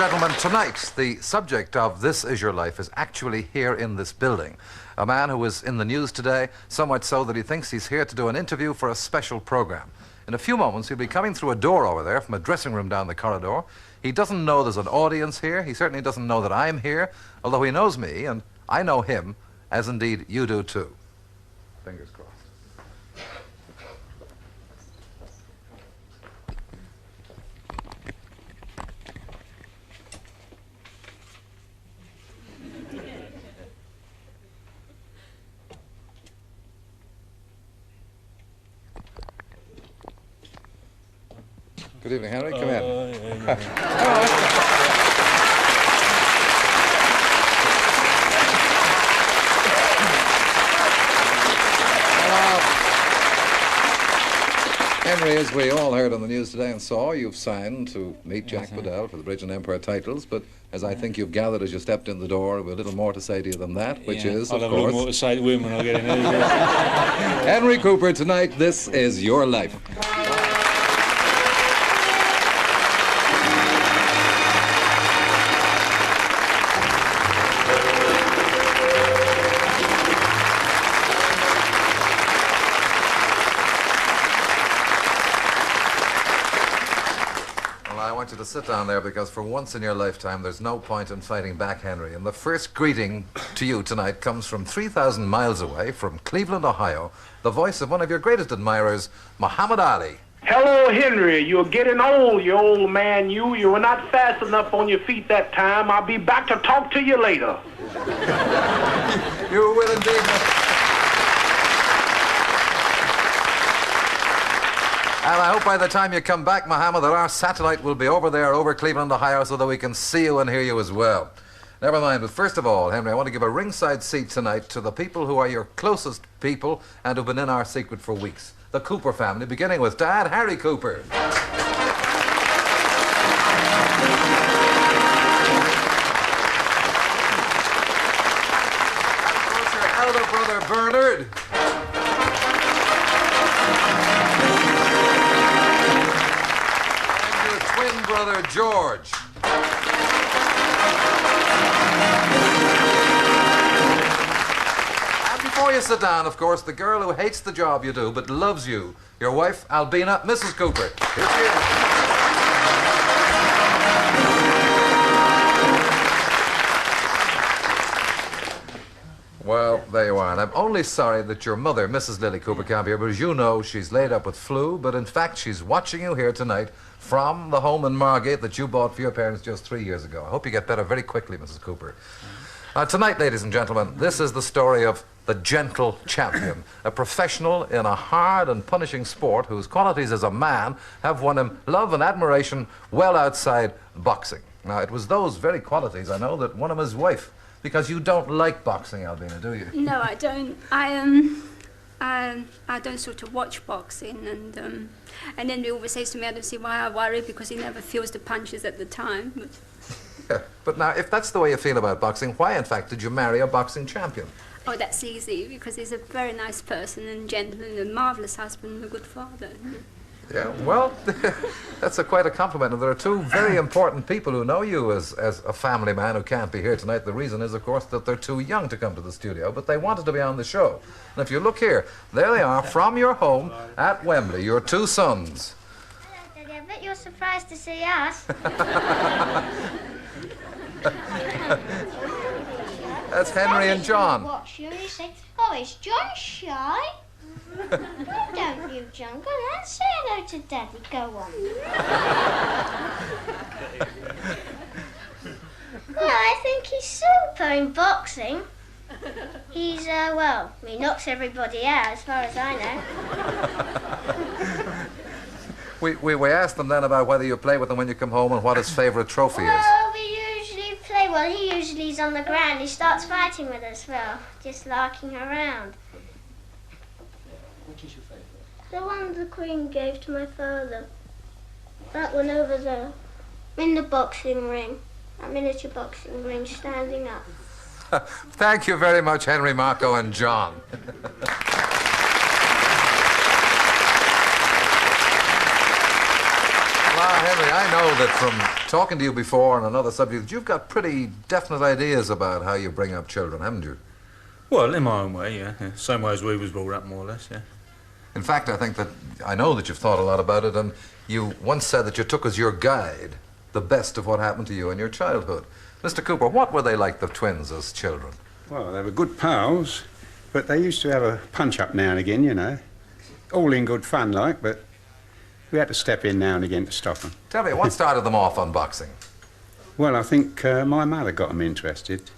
gentlemen, tonight, the subject of This Is Your Life is actually here in this building. A man who is in the news today, so much so that he thinks he's here to do an interview for a special program. In a few moments, he'll be coming through a door over there from a dressing room down the corridor. He doesn't know there's an audience here. He certainly doesn't know that I'm here, although he knows me, and I know him, as indeed you do too. Fingers crossed. Good evening, Henry. Come in. Henry, as we all heard on the news today and saw, you've signed to meet Jack Bodell for the Bridge and Empire titles, but as I think you've gathered as you stepped in the door, with a little more to say to you than that, which is, of course... I'll have a little more to say to him when I get in there. Henry Cooper, tonight, This Is Your Life. I want you to sit down there because for once in your lifetime there's no point in fighting back, Henry. And the first greeting to you tonight comes from 3,000 miles away, from Cleveland, Ohio, the voice of one of your greatest admirers, Muhammad Ali. Hello, Henry. You're getting old, you old man. You were not fast enough on your feet that time. I'll be back to talk to you later. You will indeed. And I hope by the time you come back, Muhammad, that our satellite will be over there, over Cleveland, Ohio, so that we can see you and hear you as well. Never mind, but first of all, Henry, I want to give a ringside seat tonight to the people who are your closest people and who've been in our secret for weeks. The Cooper family, beginning with Dad, Harry Cooper. And of course, your elder brother, Bernard. Twin brother George. And before you sit down, of course, the girl who hates the job you do but loves you, your wife, Albina, Mrs. Cooper. Here she is. Well, there you are. And I'm only sorry that your mother, Mrs. Lily Cooper, can't be here, but as you know, she's laid up with flu, but in fact, she's watching you here tonight from the home in Margate that you bought for your parents just 3 years ago. I hope you get better very quickly, Mrs. Cooper. Tonight, ladies and gentlemen, this is the story of the gentle champion, a professional in a hard and punishing sport whose qualities as a man have won him love and admiration well outside boxing. Now, it was those very qualities, I know, that won him his wife. Because you don't like boxing, Albina, do you? No, I don't. I don't sort of watch boxing, and then he always says to me, I don't see why I worry, because he never feels the punches at the time. But... Yeah, but now, if that's the way you feel about boxing, why, in fact, did you marry a boxing champion? Oh, that's easy, because he's a very nice person and gentleman, and a marvellous husband and a good father. Yeah, well, that's quite a compliment. And there are two very important people who know you as a family man who can't be here tonight. The reason is, of course, that they're too young to come to the studio, but they wanted to be on the show. And if you look here, there they are from your home at Wembley, your two sons. Hello, Daddy. I bet you're surprised to see us. That's Henry and John. Watch you and you say, oh, is John shy? Why don't you, John? Go on, let's say hello to Daddy. Go on. Well, I think he's super in boxing. He's, well, he knocks everybody out, as far as I know. We asked them then about whether you play with him when you come home and what his favourite trophy is. Well, we usually play, well, he usually is on the ground. He starts fighting with us, well, just larking around. Which is your favourite? The one the Queen gave to my father. That one over there. In the boxing ring. A miniature boxing ring standing up. Thank you very much, Henry, Marco, and John. Henry, I know that from talking to you before on another subject, you've got pretty definite ideas about how you bring up children, haven't you? Well, in my own way, yeah. Same way as we was brought up, more or less, yeah. In fact, I know that you've thought a lot about it, and you once said that you took as your guide the best of what happened to you in your childhood. Mr. Cooper, what were they like, the twins, as children? Well, they were good pals, but they used to have a punch-up now and again, you know. All in good fun, like, but we had to step in now and again to stop them. Tell me, what started them off on boxing? Well, I think my mother got them interested.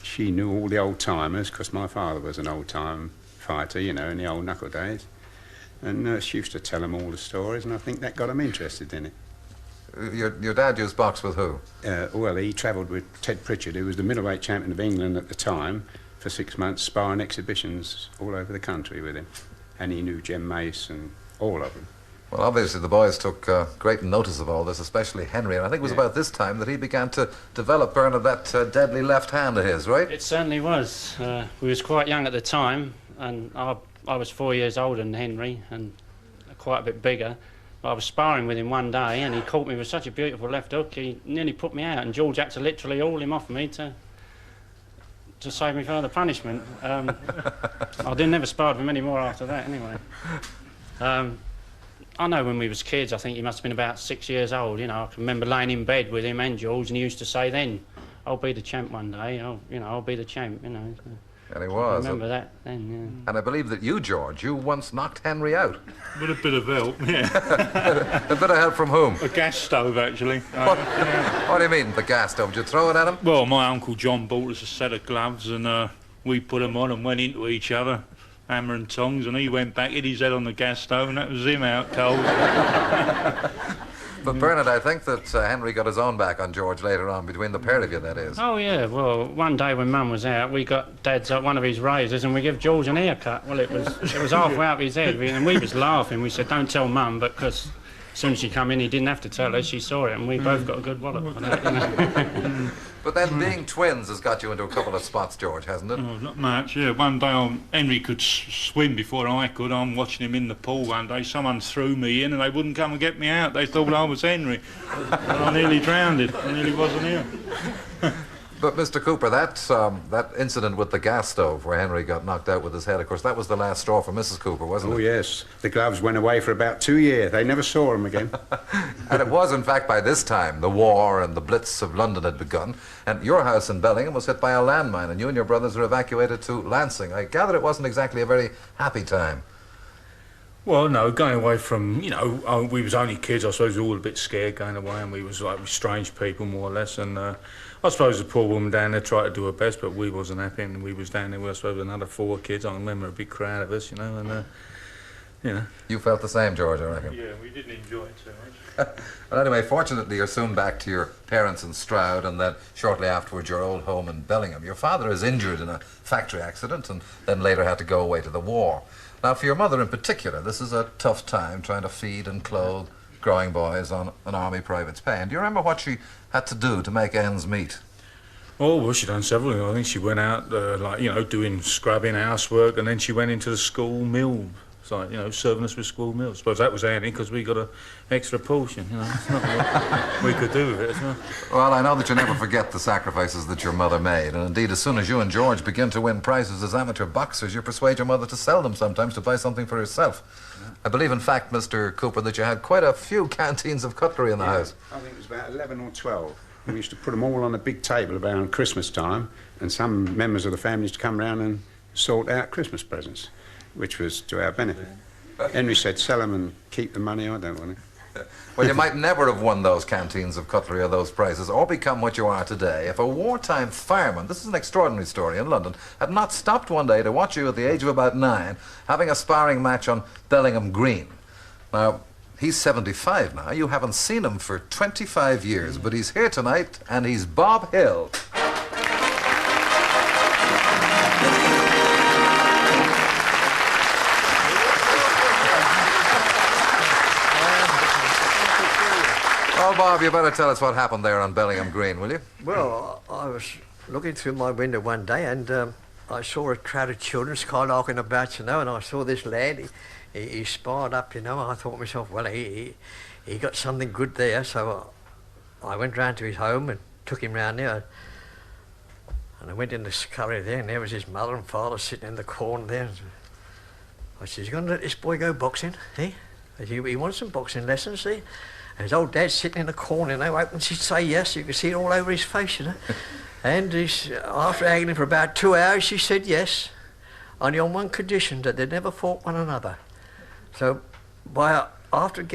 She knew all the old-timers, because my father was an old-time fighter, you know, in the old knuckle days. And she used to tell them all the stories, and I think that got them interested in it. Your dad used box with who? Well, he travelled with Ted Pritchard, who was the middleweight champion of England at the time, for 6 months, sparring exhibitions all over the country with him. And he knew Jem Mace and all of them. Well, obviously the boys took great notice of all this, especially Henry, and I think it was about this time that he began to develop, Bernard, that deadly left hand of his, right? It certainly was. We was quite young at the time, and I was 4 years older than Henry, and quite a bit bigger. I was sparring with him one day, and he caught me with such a beautiful left hook, he nearly put me out, and George had to literally haul him off me to save me further punishment. I never sparred with him anymore after that, anyway. I know when we was kids, I think he must have been about 6 years old, you know. I can remember laying in bed with him and George, and he used to say then, I'll be the champ one day, I'll be the champ, you know. And he was. I remember that then, yeah. And I believe that you, George, you once knocked Henry out. With a bit of help, yeah. A bit of help from whom? A gas stove, actually. What do you mean, the gas stove? Did you throw it at him? Well, my Uncle John bought us a set of gloves, and we put them on and went into each other, hammer and tongs, and he went back, hit his head on the gas stove, and that was him out cold. But Bernard, I think that Henry got his own back on George later on, between the pair of you, that is. Oh, yeah, well, one day when Mum was out, we got Dad's one of his razors, and we gave George an haircut. Well, it was halfway up his head, and we was laughing. We said, don't tell Mum, but because as soon as she come in, he didn't have to tell her, she saw it, and we both got a good wallop for that, you know. But then being twins has got you into a couple of spots, George, hasn't it? Oh, not much, yeah. One day Henry could swim before I could. I'm watching him in the pool one day. Someone threw me in and they wouldn't come and get me out. They thought I was Henry. And I nearly drowned it. I nearly wasn't here. But, Mr. Cooper, that incident with the gas stove where Henry got knocked out with his head, of course, that was the last straw for Mrs. Cooper, wasn't it? Oh, yes. The gloves went away for about 2 years. They never saw them again. And it was, in fact, by this time, the war and the Blitz of London had begun, and your house in Bellingham was hit by a landmine, and you and your brothers were evacuated to Lansing. I gather it wasn't exactly a very happy time. Well, no, going away from, you know, we was only kids. I suppose we were all a bit scared going away, and we was like strange people, more or less, and I suppose the poor woman down there tried to do her best, but we wasn't happy, and we was down there with, I suppose, another 4 kids. I remember a big crowd of us, you know, and, you know. You felt the same, George, I reckon. Yeah, we didn't enjoy it too much. Well, anyway, fortunately, you're soon back to your parents in Stroud, and then shortly afterwards, your old home in Bellingham. Your father is injured in a factory accident, and then later had to go away to the war. Now, for your mother in particular, this is a tough time trying to feed and clothe growing boys on an army private's pay. And do you remember what she had to do to make ends meet? Oh, well, she done several. I think she went out, like, you know, doing scrubbing, housework, and then she went into the school mill, like, you know, serving us with school meals. I suppose that was handy because we got an extra portion, you know. It's not what we could do with it, isn't it? Well, I know that you never forget the sacrifices that your mother made, and indeed, as soon as you and George begin to win prizes as amateur boxers, you persuade your mother to sell them sometimes to buy something for herself. Yeah. I believe, in fact, Mr. Cooper, that you had quite a few canteens of cutlery in the house. I think it was about 11 or 12. We used to put them all on a big table around Christmas time, and some members of the family used to come round and sort out Christmas presents, which was to our benefit. Henry said, sell them and keep the money, I don't want it. Well, you might never have won those canteens of cutlery or those prizes, or become what you are today, if a wartime fireman, this is an extraordinary story in London, had not stopped one day to watch you at the age of about 9, having a sparring match on Bellingham Green. Now, he's 75 now. You haven't seen him for 25 years, but he's here tonight, and he's Bob Hill. Well, Bob, you better tell us what happened there on Bellingham Green, will you? Well, I was looking through my window one day, and I saw a crowd of children skylarking about, you know, and I saw this lad. He sparred up, you know. I thought to myself, well, he he got something good there, so I went round to his home and took him round there. And I went in the scullery there, and there was his mother and father sitting in the corner there. I said, "You going to let this boy go boxing, eh?" He wants some boxing lessons, see? And his old dad sitting in the corner, and they opened, she'd say yes, you could see it all over his face, you know. And after haggling for about 2 hours, she said yes, only on one condition, that they never fought one another. So, after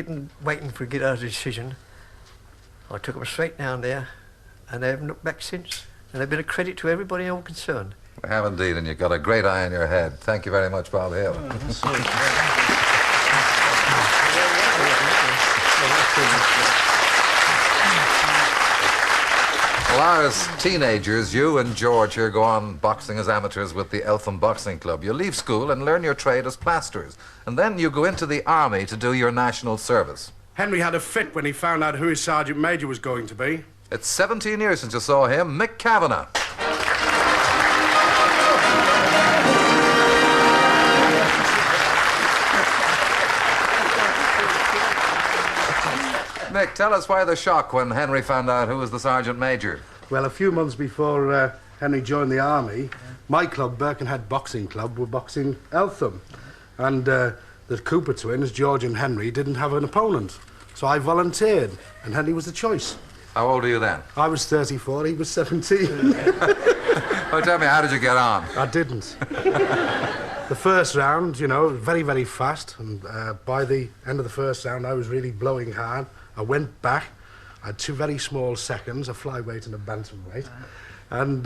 waiting for her decision, I took them straight down there, and they haven't looked back since. And they've been a credit to everybody all concerned. We have indeed, and you've got a great eye on your head. Thank you very much, Bob Hill. Well, as teenagers, you and George here go on boxing as amateurs with the Eltham Boxing Club. You leave school and learn your trade as plasters, and then you go into the army to do your national service. Henry had a fit when he found out who his sergeant major was going to be. It's 17 years since you saw him, Mick Kavanagh. Mick, tell us why the shock when Henry found out who was the sergeant major. Well, a few months before Henry joined the army, my club, Birkenhead Boxing Club, were boxing Eltham. And the Cooper twins, George and Henry, didn't have an opponent. So I volunteered, and Henry was the choice. How old are you then? I was 34, he was 17. Well, tell me, how did you get on? I didn't. The first round, you know, very, very fast. And by the end of the first round, I was really blowing hard. I went back. I had 2 very small seconds, a flyweight and a bantamweight. And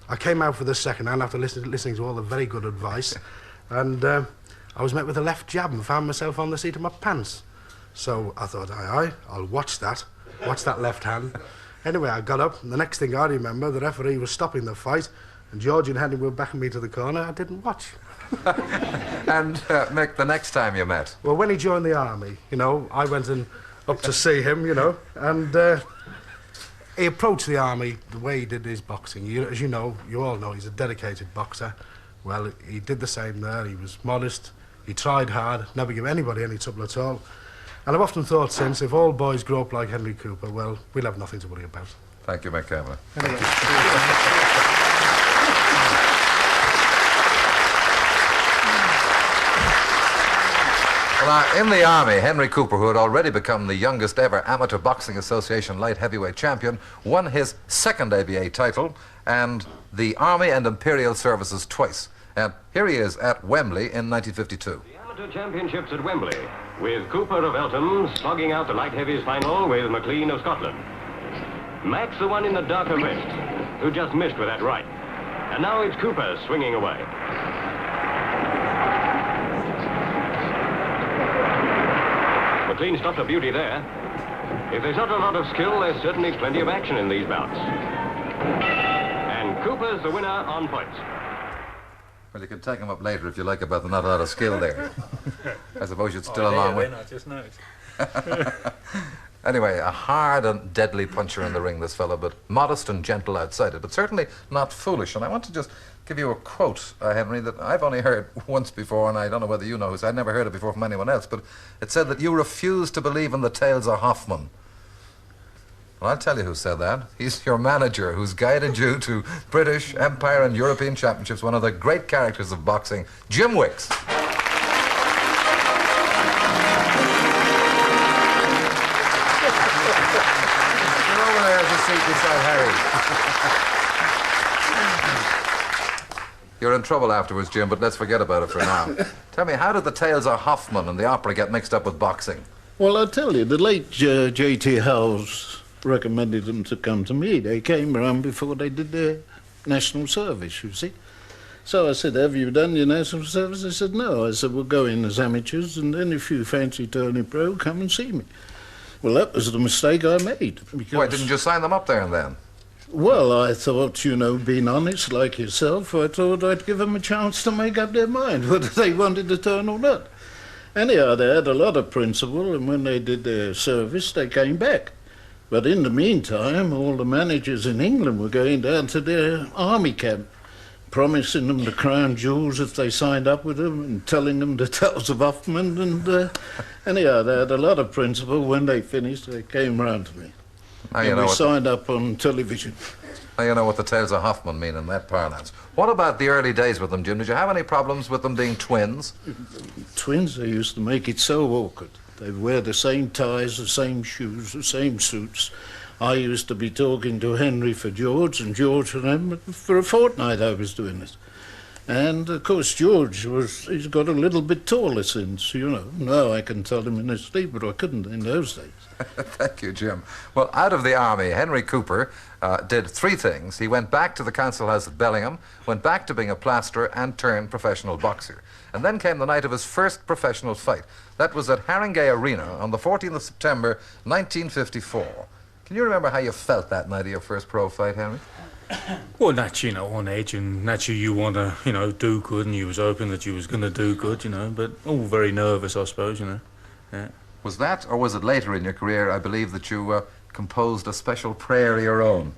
I came out for the second round after listening to all the very good advice. And I was met with a left jab and found myself on the seat of my pants. So I thought, aye, I'll watch that left hand. Anyway, I got up, and the next thing I remember, the referee was stopping the fight, and George and Henry were backing me to the corner. I didn't watch. And, Mick, the next time you met? Well, when he joined the army, you know, I went up to see him, you know, and he approached the army the way he did his boxing. As you know, you all know, he's a dedicated boxer. Well, he did the same there. He was modest. He tried hard, never gave anybody any trouble at all. And I've often thought since, if all boys grow up like Henry Cooper, well, we'll have nothing to worry about. Thank you, Mick Kavanagh. Well, in the army, Henry Cooper, who had already become the youngest ever Amateur Boxing Association light heavyweight champion, won his second ABA title and the Army and Imperial Services twice. And here he is at Wembley in 1952. Championships at Wembley, with Cooper of Eltham slogging out the light heavies final with McLean of Scotland. Max, the one in the darker vest, who just missed with that right. And now it's Cooper swinging away. McLean stopped a beauty there. If there's not a lot of skill, there's certainly plenty of action in these bouts. And Cooper's the winner on points. Well, you can take him up later if you like about the not a lot of skill there. I suppose you'd still a long way. I just noticed. Anyway, a hard and deadly puncher in the ring, this fellow, but modest and gentle outside it, but certainly not foolish. And I want to just give you a quote, Henry, that I've only heard once before, and I don't know whether you know who. I'd never heard it before from anyone else, but it said that you refuse to believe in the tales of Hoffman. Well, I'll tell you who said that. He's your manager, who's guided you to British, Empire and European championships, one of the great characters of boxing, Jim Wicks. You're over there to seat beside Harry. You're in trouble afterwards, Jim, but let's forget about it for now. Tell me, how did the tales of Hoffman and the opera get mixed up with boxing? Well, I'll tell you, the late J.T. Howells recommended them to come to me. They came around before they did their national service, you see. So I said, have you done your national service? They said, no. I said, we'll go in as amateurs, and then if you fancy turning pro, come and see me. Well, that was the mistake I made. Why, didn't you sign them up there and then? Well, I thought, you know, being honest like yourself, I thought I'd give them a chance to make up their mind whether they wanted to turn or not. Anyhow, they had a lot of principle, and when they did their service, they came back. But in the meantime, all the managers in England were going down to their army camp. promising them the crown jewels if they signed up with him and telling them the tales of Hoffman. And anyhow, they had a lot of principle. When they finished, they came round to me. And we signed up on television. Now you know what the tales of Hoffman mean in that parlance. What about the early days with them, Jim? Did you have any problems with them being twins? Twins, they used to make it so awkward. They'd wear the same ties, the same shoes, the same suits. I used to be talking to Henry for George and George for them. But for a fortnight I was doing it. And, of course, he's got a little bit taller since, you know. Now I can tell him in his sleep, but I couldn't in those days. Thank you, Jim. Well, out of the army, Henry Cooper did three things. He went back to the Council House at Bellingham, went back to being a plasterer, and turned professional boxer. And then came the night of his first professional fight. That was at Haringey Arena on the 14th of September, 1954. Can you remember how you felt that night of your first pro fight, Henry? Well, naturally, you know, on edge, and naturally you want to, you know, do good, and you was hoping that you was going to do good, you know, but all very nervous, I suppose, you know. Yeah. Was that, or was it later in your career, I believe, that you composed a special prayer of your own?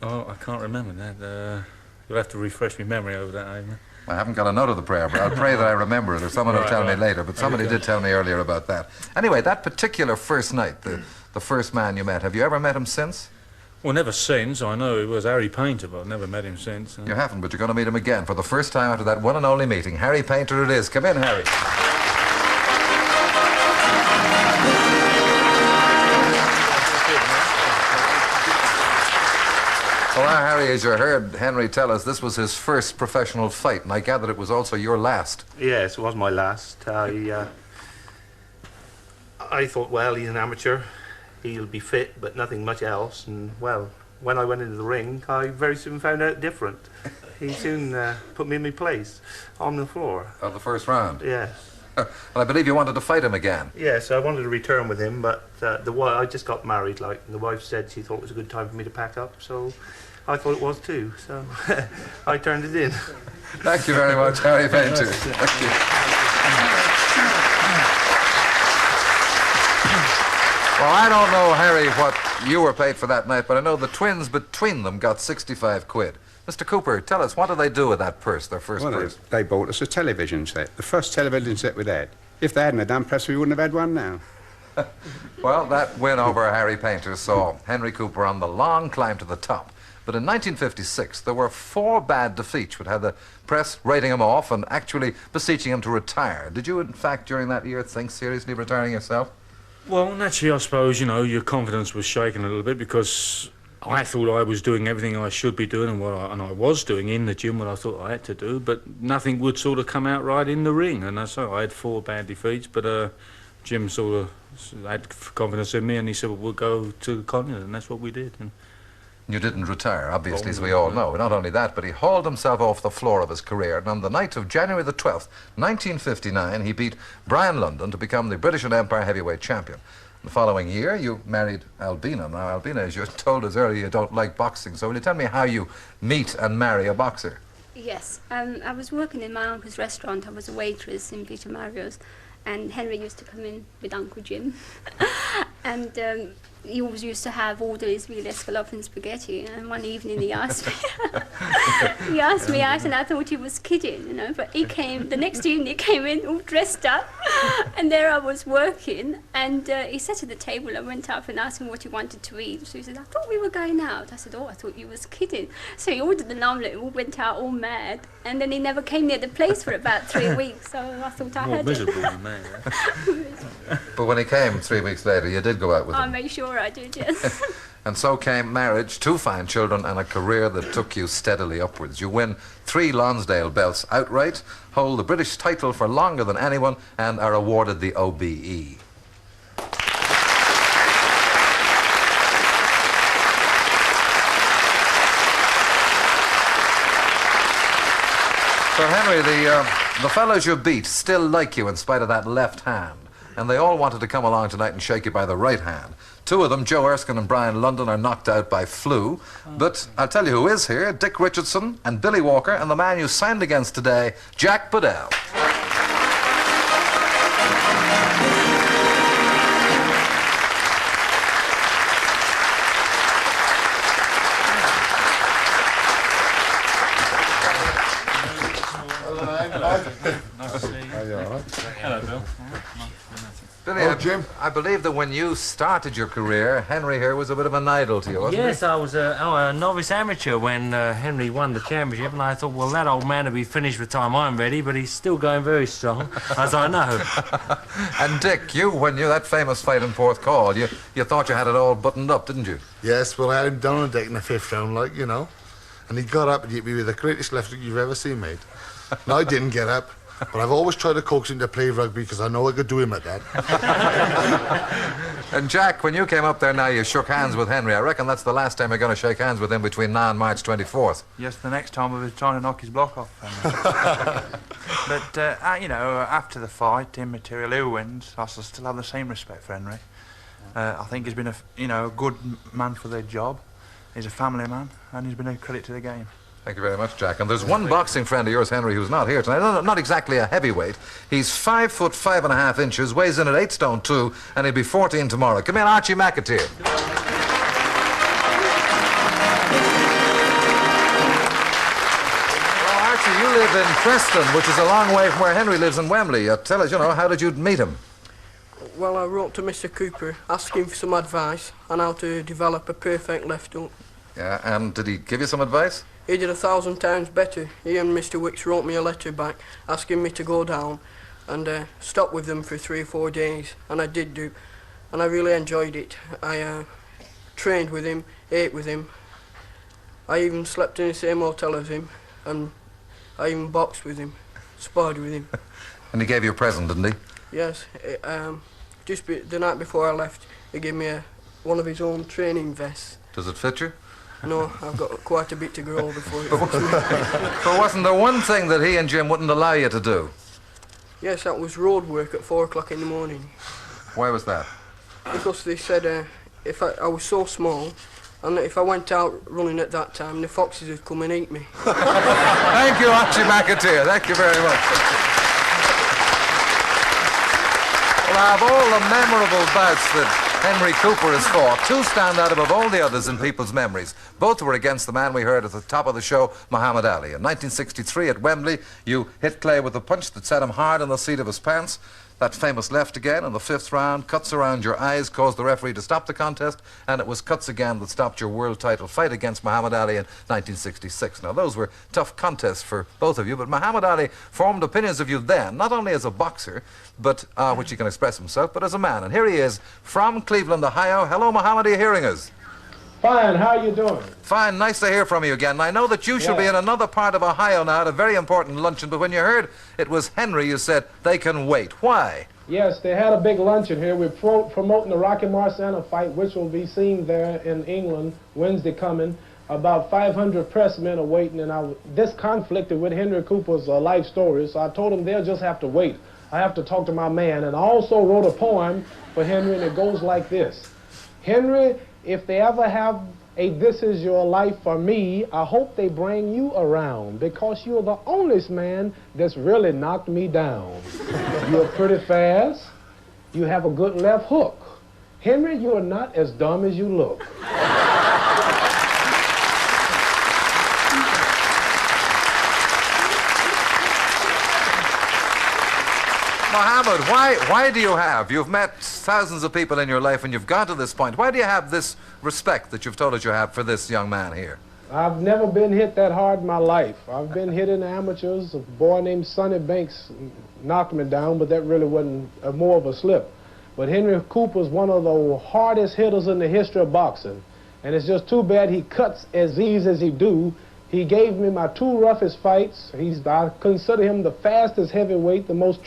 Oh, I can't remember that. You'll have to refresh my memory over that, Ivan. I haven't got a note of the prayer, but I'll pray that I remember it, or someone will tell me later, but somebody did tell me earlier about that. Anyway, that particular first night, the first man you met, have you ever met him since? Well, never since. I know it was Harry Painter, but I've never met him since. You haven't, but you're going to meet him again for the first time after that one and only meeting. Harry Painter it is. Come in, Harry. Well, now, Harry, as you heard Henry tell us, this was his first professional fight, and I gather it was also your last. Yes, it was my last. I thought, well, he's an amateur. He'll be fit, but nothing much else. And, well, when I went into the ring, I very soon found out different. He soon put me in my place on the floor. Of the first round? Yes. Well, I believe you wanted to fight him again. Yes, I wanted to return with him, but I just got married, and the wife said she thought it was a good time for me to pack up, so I thought it was too, so I turned it in. Thank you very much, Harry Painter. Thank you. Well, I don't know, Harry, what you were paid for that night, but I know the twins between them got 65 quid. Mr. Cooper, tell us, what did they do with that purse, their first purse? They bought us a television set, the first television set we'd had. If they hadn't have done, perhaps we wouldn't have had one now. Well, that win over Harry Painter saw Henry Cooper on the long climb to the top. But in 1956, there were 4 bad defeats which had the press writing him off and actually beseeching him to retire. Did you, in fact, during that year, think seriously of retiring yourself? Well, naturally, I suppose, you know, your confidence was shaken a little bit because I thought I was doing everything I should be doing and I was doing in the gym what I thought I had to do, but nothing would sort of come out right in the ring. And so I had 4 bad defeats, but Jim sort of had confidence in me and he said, well, we'll go to the continent, and that's what we did. And you didn't retire, obviously, as we all know. Not only that, but he hauled himself off the floor of his career, and on the night of January the 12th, 1959, he beat Brian London to become the British and Empire heavyweight champion. The following year, you married Albina. Now, Albina, as you told us earlier, you don't like boxing, so will you tell me how you meet and marry a boxer? Yes, I was working in my uncle's restaurant. I was a waitress in Peter Mario's, and Henry used to come in with Uncle Jim. And he always used to have orders with escalope and spaghetti, and one evening he asked me he asked me out, and I thought he was kidding, you know, but he came the next evening. He came in all dressed up, and there I was working, and he sat at the table. I went up and asked him what he wanted to eat. So he said, I thought we were going out. I said, oh, I thought you was kidding. So he ordered an omelette and we went out all mad, and then he never came near the place for about 3 weeks, so I thought I had miserable it. man. But when he came 3 weeks later, you did go out with him. I made sure I did, yes. And so came marriage, 2 fine children, and a career that took you steadily upwards. You win 3 Lonsdale belts outright, hold the British title for longer than anyone, and are awarded the OBE. So, Henry, the fellows you beat still like you in spite of that left hand, and they all wanted to come along tonight and shake you by the right hand. 2 of them, Joe Erskine and Brian London, are knocked out by flu. But I'll tell you who is here, Dick Richardson and Billy Walker, and the man you signed against today, Jack Bodell. Hello, Bill. Billy, Jim. I believe that when you started your career, Henry here was a bit of an idol to you, wasn't he? Yes, I was a novice amateur when Henry won the championship, and I thought, well, that old man will be finished by the time I'm ready, but he's still going very strong, as I know. And Dick, when you that famous fight in Fourth Call, you thought you had it all buttoned up, didn't you? Yes, well, I had him down on deck in the 5th round, like, you know. And he got up and hit me with the greatest left hook you've ever seen, mate. No, I didn't get up. But I've always tried to coax him to play rugby because I know I could do him at that. And Jack, when you came up there now, you shook hands with Henry. I reckon that's the last time you're going to shake hands with him between now and March 24th. Yes, the next time I was trying to knock his block off. But, you know, after the fight, immaterial who wins, I still have the same respect for Henry. I think he's been a good man for the job. He's a family man, and he's been a credit to the game. Thank you very much, Jack. And there's one boxing friend of yours, Henry, who's not here tonight. Not exactly a heavyweight. He's 5 foot 5.5 inches, weighs in at 8 stone 2, and he'll be 14 tomorrow. Come in, Archie McAteer. Well, Archie, you live in Preston, which is a long way from where Henry lives in Wembley. Tell us, how did you meet him? Well, I wrote to Mr. Cooper asking for some advice on how to develop a perfect left hook. Yeah, and did he give you some advice? He did 1,000 times better. He and Mr. Wicks wrote me a letter back asking me to go down and stop with them for 3 or 4 days, and I did do, and I really enjoyed it. I trained with him, ate with him. I even slept in the same hotel as him, and I even boxed with him, sparred with him. And he gave you a present, didn't he? Yes. The night before I left, he gave me one of his own training vests. Does it fit you? No, I've got quite a bit to grow before it But wasn't there one thing that he and Jim wouldn't allow you to do? Yes, that was road work at 4 o'clock in the morning. Why was that? Because they said if I was so small, and if I went out running at that time, the foxes would come and eat me. Thank you, Archie McAteer. Thank you very much. Well, out of all the memorable bouts that Henry Cooper has fought, 2 stand out above all the others in people's memories. Both were against the man we heard at the top of the show, Muhammad Ali. In 1963 at Wembley, you hit Clay with a punch that set him hard on the seat of his pants. That famous left again in the 5th round, cuts around your eyes, caused the referee to stop the contest, and it was cuts again that stopped your world title fight against Muhammad Ali in 1966. Now, those were tough contests for both of you, but Muhammad Ali formed opinions of you then, not only as a boxer, but which he can express himself, but as a man. And here he is from Cleveland, Ohio. Hello, Muhammad, are you hearing us? Fine, how are you doing? Fine, nice to hear from you again. I know that you should be in another part of Ohio now at a very important luncheon, but when you heard it was Henry, you said they can wait. Why? Yes, they had a big luncheon here. We're promoting the Rocky Marciano fight, which will be seen there in England Wednesday coming. About 500 pressmen are waiting, and this conflicted with Henry Cooper's life story, so I told him they'll just have to wait. I have to talk to my man, and I also wrote a poem for Henry, and it goes like this. Henry, if they ever have a This Is Your Life for me, I hope they bring you around, because you're the only man that's really knocked me down. You're pretty fast. You have a good left hook. Henry, you're not as dumb as you look. Muhammad, why do you've met thousands of people in your life and you've got to this point, why do you have this respect that you've told us you have for this young man here? I've never been hit that hard in my life. I've been hit in the amateurs. A boy named Sonny Banks knocked me down, but that really wasn't more of a slip. But Henry Cooper's one of the hardest hitters in the history of boxing. And it's just too bad he cuts as easy as he do. He gave me my 2 roughest fights. I consider him the fastest heavyweight, the most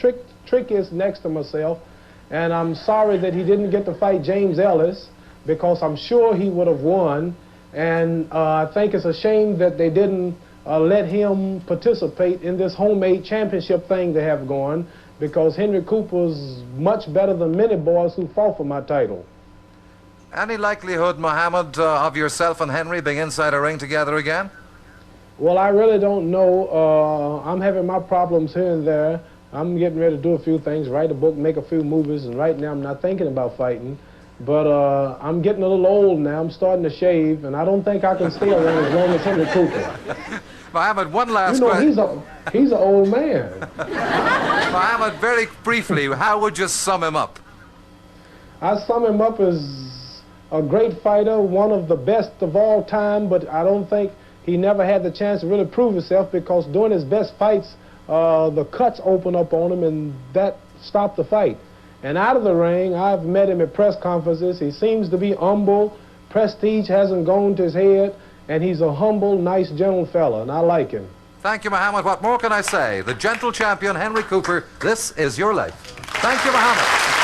trickiest next to myself, and I'm sorry that he didn't get to fight James Ellis, because I'm sure he would have won, and I think it's a shame that they didn't let him participate in this homemade championship thing they have going, because Henry Cooper's much better than many boys who fought for my title. Any likelihood, Muhammad, of yourself and Henry being inside a ring together again? Well, I really don't know. I'm having my problems here and there. I'm getting ready to do a few things, write a book, make a few movies, and right now I'm not thinking about fighting. But I'm getting a little old now. I'm starting to shave, and I don't think I can stay around as long as Henry Cooper. Mohammed, one last You know, question. he's an old man. Mohammed, very briefly, how would you sum him up? I sum him up as a great fighter, one of the best of all time, but I don't think he never had the chance to really prove himself, because during his best fights, the cuts opened up on him, and that stopped the fight. And out of the ring, I've met him at press conferences. He seems to be humble. Prestige hasn't gone to his head, and he's a humble, nice, gentle fella, and I like him. Thank you, Mohammed. What more can I say? The gentle champion, Henry Cooper, this is your life. Thank you, Mohammed.